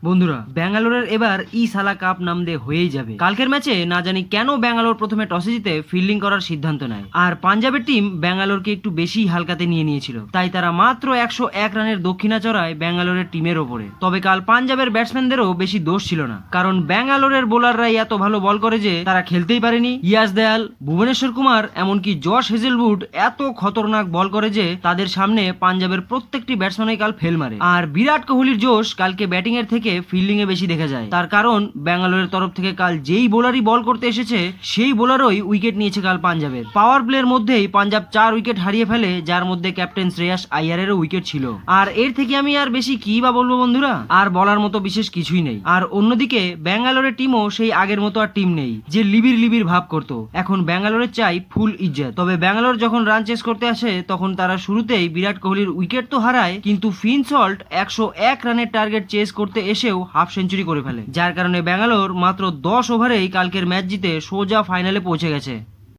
বন্ধুরা, ব্যাঙ্গালোরের এবার সালা কাপ নাম দিয়ে হয়েই যাবে। কালকের ম্যাচে না জানি কেন ব্যাঙ্গালোর প্রথমে টসে জিতে ফিল্ডিং করার সিদ্ধান্ত নেয়, আর পাঞ্জাবের টিম ব্যাঙ্গালোরকে একটু বেশি হালকাতে নিয়ে নিয়েছিল, তাই তারা মাত্র 101 রানের দক্ষিণা চড়ায় ব্যাঙ্গালোরের টিমের ওপরে। তবে কাল পাঞ্জাবের ব্যাটসম্যানদেরও বেশি দোষ ছিল না, কারণ ব্যাঙ্গালোরের বোলাররাই এত ভালো বল করে যে তারা খেলতেই পারেনি। ইয়াস দয়াল, ভুবনেশ্বর কুমার, এমনকি জশ হেজেলউড এত খতরনাক বল করে যে তাদের সামনে পাঞ্জাবের প্রত্যেকটি ব্যাটসম্যানই কাল ফেল মারে। আর বিরাট কোহলির জোশ কালকে ব্যাটিং এর থেকে ফিল্ডিং এ বেশি দেখা যায়। তার কারণ ব্যাঙ্গালোরের তরফ থেকে কাল যেই বোলারই বল করতে এসেছে সেই বোলারই উইকেট নিয়েছে কাল পাঞ্জাবের। পাওয়ার প্লের মধ্যেই পাঞ্জাব 4 উইকেট হারিয়ে ফেলে, যার মধ্যে ক্যাপ্টেন শ্রেয়াস আইয়ারেরও উইকেট ছিল। আর এর থেকে আমি আর বেশি কি বা বলবো বন্ধুরা, আর বলার মতো বিশেষ কিছুই নেই। আর অন্যদিকে ব্যাঙ্গালোরের টিমও সেই আগের মতো আর টিম নেই যে লিবির লিবির ভাব করতো। এখন ব্যাঙ্গালোরের চাই ফুল ইজ্জত। তবে ব্যাঙ্গালোর যখন রান চেস করতে আসে তখন তারা শুরুতেই বিরাট কোহলির উইকেট তো হারায়, কিন্তু ফিন সল্ট 101 রানের টার্গেট চেস করতে এসেও হাফ সেঞ্চুরি করে ফেলে, যার কারণে ব্যাঙ্গালোর মাত্র 10 ওভারেই কালকের ম্যাচ জিতে সোজা ফাইনালে পৌঁছে গেছে।